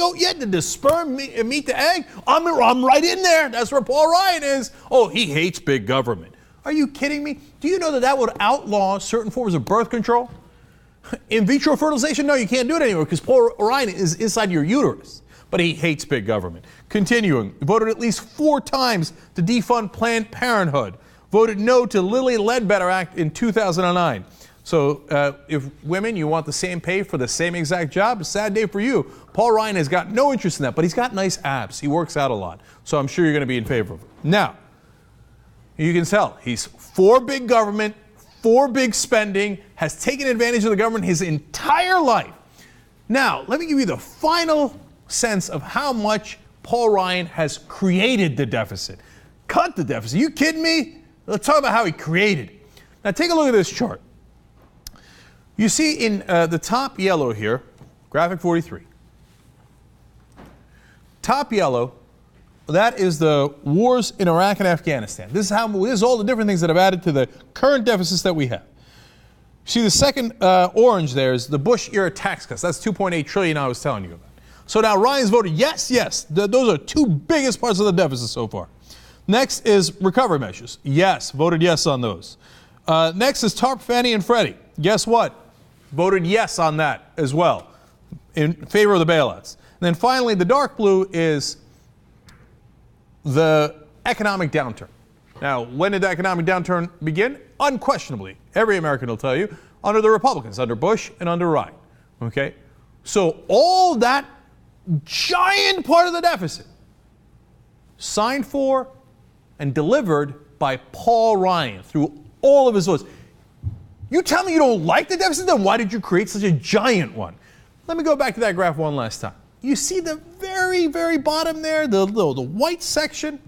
goat yet? Did the sperm meet the egg? I'm right in there. That's where Paul Ryan is. Oh, he hates big government. Are you kidding me? Do you know that that would outlaw certain forms of birth control? In vitro fertilization? No, you can't do it anymore because Paul Ryan is inside your uterus. But he hates big government. Continuing, voted at least 4 times to defund Planned Parenthood. Voted no to Lilly Ledbetter Act in 2009. So if women, you want the same pay for the same exact job, a sad day for you. Paul Ryan has got no interest in that, but he's got nice abs. He works out a lot. So I'm sure you're going to be in favor of it. Now, you can tell he's for big government, for big spending, has taken advantage of the government his entire life. Now, let me give you the final sense of how much Paul Ryan has created the deficit. Cut the deficit. You kidding me? Let's talk about how he created it. Now, take a look at this chart. You see in the top yellow here, graphic 43. Top yellow, that is the wars in Iraq and Afghanistan. This is all the different things that have added to the current deficits that we have. See the second orange there is the Bush era tax cuts. That's $2.8 trillion I was telling you about. So now Ryan's voted yes, yes. Those are 2 biggest parts of the deficit so far. Next is recovery measures. Yes, voted yes on those. Next is TARP, Fannie and Freddie. Guess what? Voted yes on that as well, in favor of the bailouts. And then finally, the dark blue is the economic downturn. Now, when did the economic downturn begin? Unquestionably, every American will tell you, under the Republicans, under Bush and under Ryan. Okay? So all that giant part of the deficit signed for and delivered by Paul Ryan through all of his votes. You tell me you don't like the deficit, then why did you create such a giant one? Let me go back to that graph one last time. You see the very, very bottom there, the white section?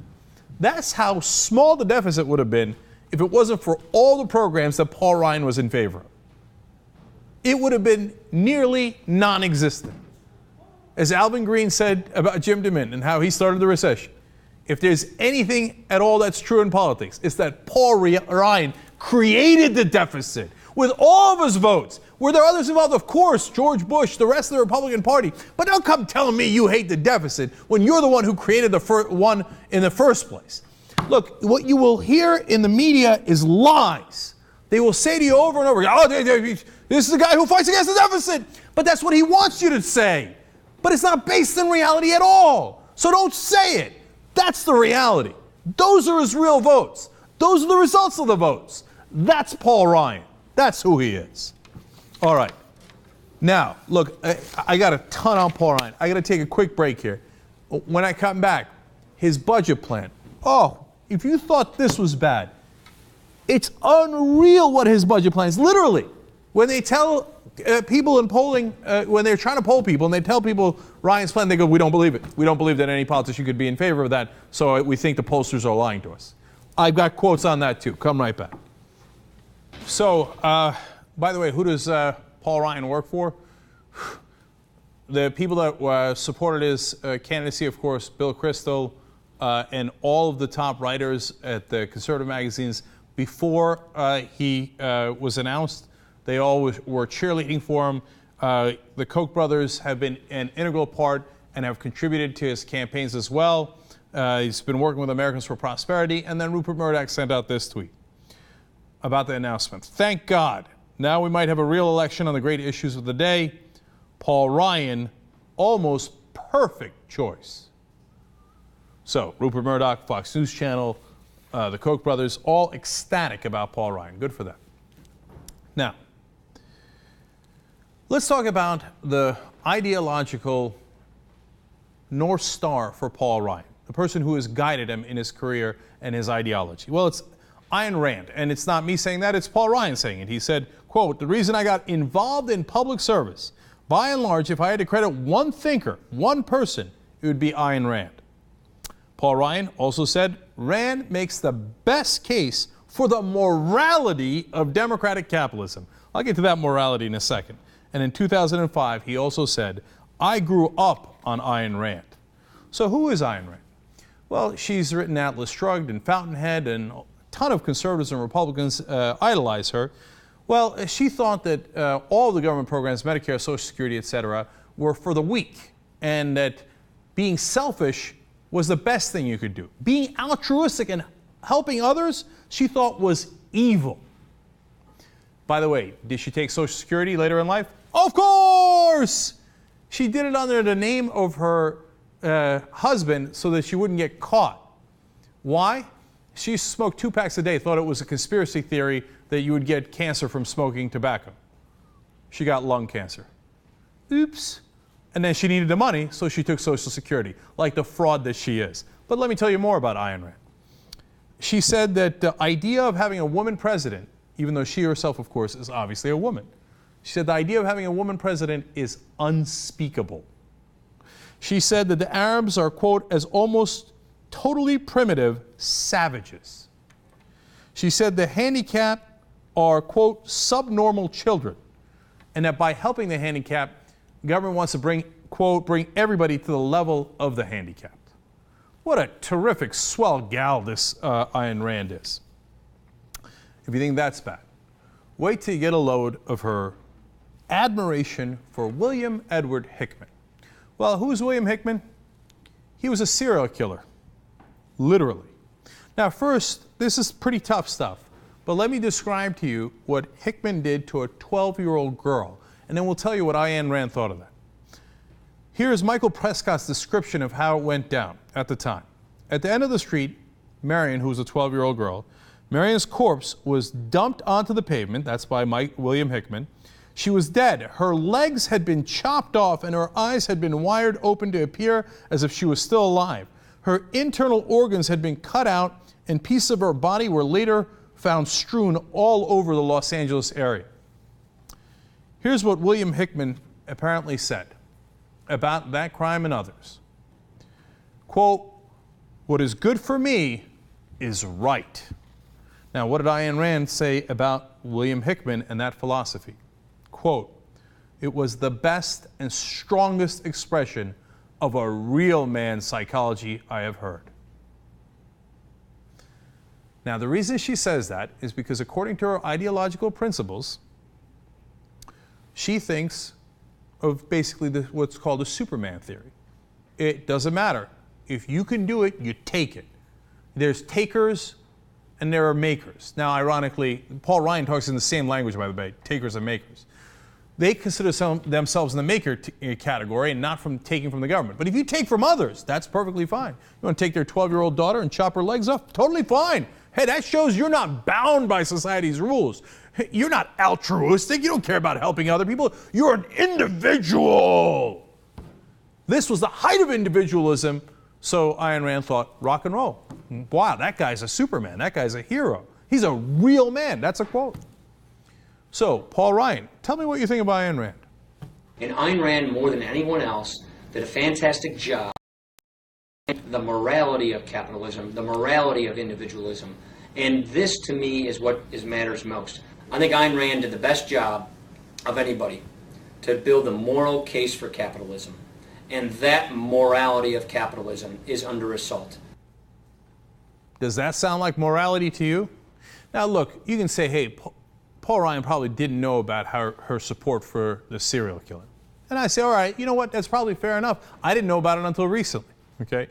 That's how small the deficit would have been if it wasn't for all the programs that Paul Ryan was in favor of. It would have been nearly non-existent. As Alvin Green said about Jim DeMint and how he started the recession, if there's anything at all that's true in politics, it's that Paul Ryan created the deficit with all of his votes. Were there others involved? Of course, George Bush, the rest of the Republican Party. But don't come telling me you hate the deficit when you're the one who created the one in the first place. Look, what you will hear in the media is lies. They will say to you over and over again, oh, this is the guy who fights against the deficit. But that's what he wants you to say. But it's not based in reality at all. So don't say it. That's the reality. Those are his real votes. Those are the results of the votes. That's Paul Ryan. That's who he is. All right. Now, look, I got a ton on Paul Ryan. I got to take a quick break here. When I come back, his budget plan. Oh, if you thought this was bad, it's unreal what his budget plan is. Literally, when they tell people in polling, when they're trying to poll people and they tell people Ryan's plan, they go, we don't believe it. We don't believe that any politician could be in favor of that, so we think the pollsters are lying to us. I've got quotes on that too. Come right back. So, by the way, who does Paul Ryan work for? The people that supported his candidacy, of course, Bill Kristol and all of the top writers at the conservative magazines before he was announced. They all were cheerleading for him. The Koch brothers have been an integral part and have contributed to his campaigns as well. He's been working with Americans for Prosperity. And then Rupert Murdoch sent out this tweet about the announcement. Thank God. Now we might have a real election on the great issues of the day. Paul Ryan, almost perfect choice. So Rupert Murdoch, Fox News Channel, the Koch brothers, all ecstatic about Paul Ryan. Good for them. Now, let's talk about the ideological North Star for Paul Ryan, the person who has guided him in his career and his ideology. Well, it's Ayn Rand, and it's not me saying that, it's Paul Ryan saying it. He said, quote, the reason I got involved in public service, by and large, if I had to credit one thinker, one person, it would be Ayn Rand. Paul Ryan also said, Rand makes the best case for the morality of democratic capitalism. I'll get to that morality in a second. And in 2005, he also said, I grew up on Ayn Rand. So who is Ayn Rand? Well, she's written Atlas Shrugged and Fountainhead, and a ton of conservatives and Republicans idolize her. Well, she thought that all the government programs, Medicare, Social Security, etc., were for the weak. and that being selfish was the best thing you could do. Being altruistic and helping others, she thought was evil. By the way, did she take Social Security later in life? Of course! She did it under the name of her husband so that she wouldn't get caught. Why? She smoked 2 packs a day, thought it was a conspiracy theory that you would get cancer from smoking tobacco. She got lung cancer. Oops. And then she needed the money, so she took Social Security, like the fraud that she is. But let me tell you more about Ayn Rand. She said that the idea of having a woman president, even though she herself, of course, is obviously a woman, she said the idea of having a woman president is unspeakable. She said that the Arabs are, quote, as almost totally primitive savages. She said the handicapped are, quote, subnormal children, and that by helping the handicapped, the government wants to bring, quote, bring everybody to the level of the handicapped. What a terrific, swell gal this Ayn Rand is. If you think that's bad, wait till you get a load of her admiration for William Edward Hickman. Well, who's William Hickman? He was a serial killer, literally. Now, first, this is pretty tough stuff, but let me describe to you what Hickman did to a 12-year-old girl, and then we'll tell you what Ayn Rand thought of that. Here's Michael Prescott's description of how it went down at the time. At the end of the street, Marion, who was a 12-year-old girl, Marion's corpse was dumped onto the pavement. That's by William Hickman. She was dead. Her legs had been chopped off and her eyes had been wired open to appear as if she was still alive. Her internal organs had been cut out and pieces of her body were later found strewn all over the Los Angeles area. Here's what William Hickman apparently said about that crime and others. Quote, "What is good for me is right." Now, what did Ayn Rand say about William Hickman and that philosophy? Quote, "It was the best and strongest expression of a real man's psychology I have heard." Now, the reason she says that is because according to her ideological principles, she thinks of basically what's called a Superman theory. It doesn't matter. If you can do it, you take it. There's takers and there are makers. Now, ironically, Paul Ryan talks in the same language, by the way, takers and makers. They consider themselves in the maker category and not from taking from the government. But if you take from others, that's perfectly fine. You want to take their 12-year-old daughter and chop her legs off? Totally fine. Hey, that shows you're not bound by society's rules. You're not altruistic. You don't care about helping other people. You're an individual. This was the height of individualism, so Ayn Rand thought, rock and roll. Wow, that guy's a Superman. That guy's a hero. He's a real man. That's a quote. So, Paul Ryan, tell me what you think about Ayn Rand. And Ayn Rand, more than anyone else, did a fantastic job. The morality of capitalism, the morality of individualism. And this, to me, is what matters most. I think Ayn Rand did the best job of anybody to build the moral case for capitalism. And that morality of capitalism is under assault. Does that sound like morality to you? Now, look, you can say, hey, Paul Ryan probably didn't know about her support for the serial killer. And I say, all right, you know what, that's probably fair enough. I didn't know about it until recently, okay?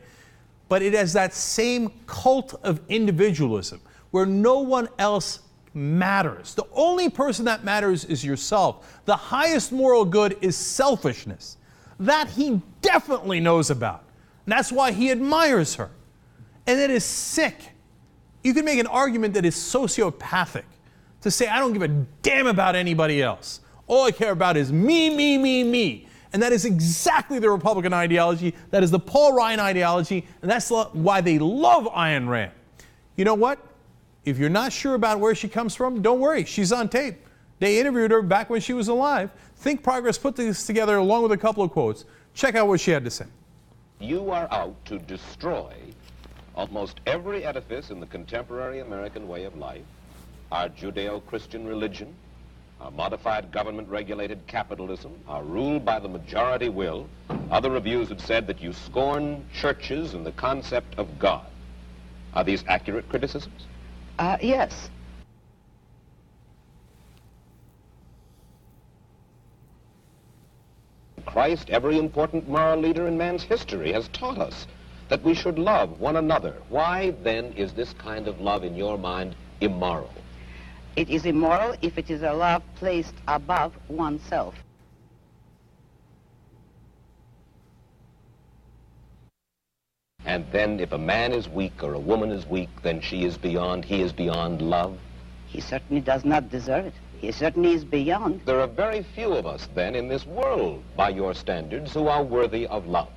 But it has that same cult of individualism where no one else matters. The only person that matters is yourself. The highest moral good is selfishness. That he definitely knows about. And that's why he admires her. And it is sick. You can make an argument that is sociopathic to say, I don't give a damn about anybody else. All I care about is me, me, me, me. And that is exactly the Republican ideology. That is the Paul Ryan ideology. And that's why they love Ayn Rand. You know what? If you're not sure about where she comes from, don't worry. She's on tape. They interviewed her back when she was alive. Think Progress put this together along with a couple of quotes. Check out what she had to say. You are out to destroy almost every edifice in the contemporary American way of life, our Judeo-Christian religion, our modified government-regulated capitalism, our rule by the majority will. Other reviews have said that you scorn churches and the concept of God. Are these accurate criticisms? Yes. Christ, every important moral leader in man's history, has taught us that we should love one another. Why, then, is this kind of love, in your mind, immoral? It is immoral if it is a love placed above oneself. And then if a man is weak or a woman is weak, then he is beyond love? He certainly does not deserve it. He certainly is beyond. There are very few of us, then, in this world, by your standards, who are worthy of love.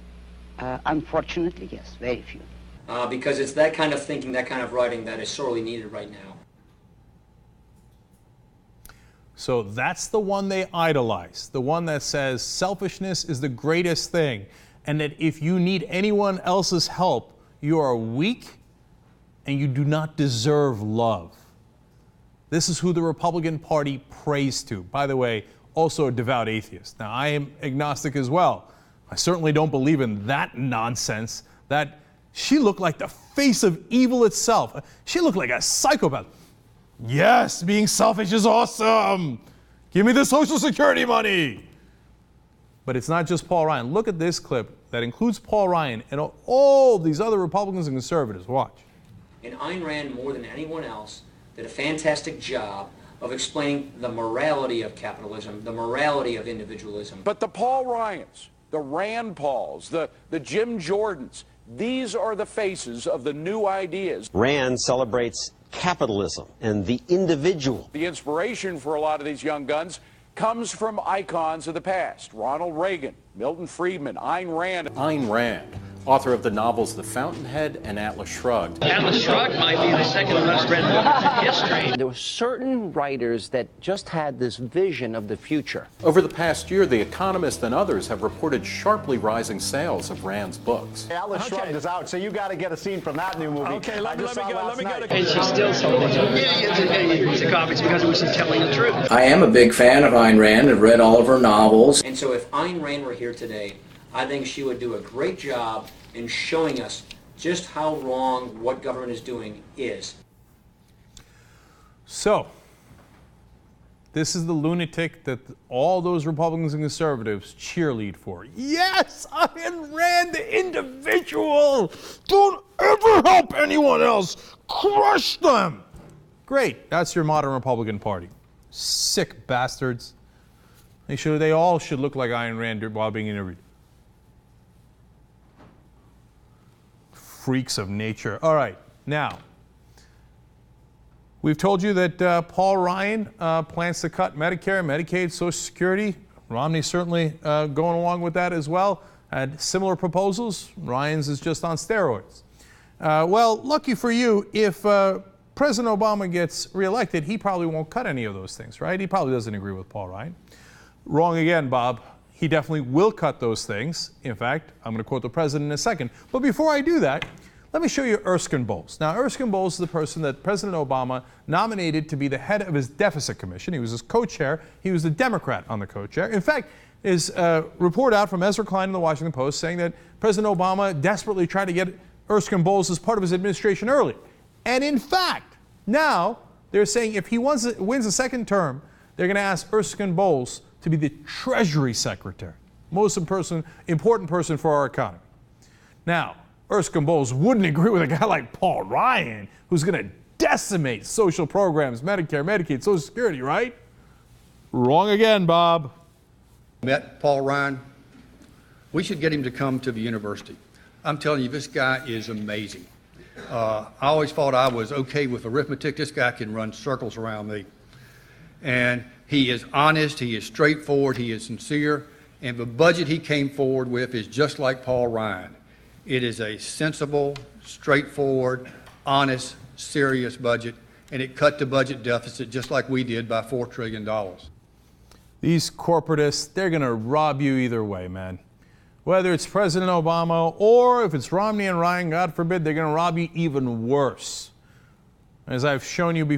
Unfortunately, yes, very few. Because it's that kind of thinking, that kind of writing that is sorely needed right now. So that's the one they idolize, the one that says selfishness is the greatest thing, and that if you need anyone else's help, you are weak and you do not deserve love. This is who the Republican Party prays to. By the way, also a devout atheist. Now, I am agnostic as well. I certainly don't believe in that nonsense, that she looked like the face of evil itself. She looked like a psychopath. Yes, being selfish is awesome. Give me the Social Security money. But it's not just Paul Ryan. Look at this clip that includes Paul Ryan and all these other Republicans and conservatives. Watch. And Ayn Rand, more than anyone else, did a fantastic job of explaining the morality of capitalism, the morality of individualism. But the Paul Ryans, the Rand Pauls, the Jim Jordans, these are the faces of the new ideas. Rand celebrates capitalism and the individual. The inspiration for a lot of these young guns comes from icons of the past. Ronald Reagan, Milton Friedman, Ayn Rand. Ayn Rand, author of the novels The Fountainhead and Atlas Shrugged. Atlas Shrugged might be the second most read book in history. There were certain writers that just had this vision of the future. Over the past year, The Economist and others have reported sharply rising sales of Rand's books. Atlas Shrugged is out, so you got to get a scene from that new movie. Okay, let me go. And she still told millions of copies because it was telling the truth. I am a big fan of Ayn Rand. I've read all of her novels. And so if Ayn Rand were here today, I think she would do a great job in showing us just how wrong what government is doing is. So, this is the lunatic that all those Republicans and conservatives cheerlead for. Yes, Ayn Rand, the individual. Don't ever help anyone else. Crush them. Great. That's your modern Republican Party. Sick bastards. They all should look like Ayn Rand while being interviewed. Freaks of nature. All right, now, we've told you that Paul Ryan plans to cut Medicare, Medicaid, Social Security. Romney's certainly going along with that as well. Had similar proposals. Ryan's is just on steroids. Well, lucky for you, if President Obama gets reelected, he probably won't cut any of those things, right? He probably doesn't agree with Paul Ryan. Wrong again, Bob. He definitely will cut those things. In fact, I'm going to quote the president in a second. But before I do that, let me show you Erskine Bowles. Now, Erskine Bowles is the person that President Obama nominated to be the head of his deficit commission. He was his co-chair. He was the Democrat on the co-chair. In fact, is a report out from Ezra Klein in the Washington Post saying that President Obama desperately tried to get Erskine Bowles as part of his administration early. And in fact, now they're saying if he wins a second term, they're going to ask Erskine Bowles to be the Treasury Secretary, most important person for our economy. Now, Erskine Bowles wouldn't agree with a guy like Paul Ryan, who's going to decimate social programs, Medicare, Medicaid, Social Security, right? Wrong again, Bob. Met Paul Ryan. We should get him to come to the university. I'm telling you, this guy is amazing. I always thought I was okay with arithmetic. This guy can run circles around me. And he is honest, he is straightforward, he is sincere, and the budget he came forward with is just like Paul Ryan. It is a sensible, straightforward, honest, serious budget, and it cut the budget deficit just like we did by $4 trillion. These corporatists, they're going to rob you either way, man. Whether it's President Obama or if it's Romney and Ryan, God forbid, they're going to rob you even worse. As I've shown you before,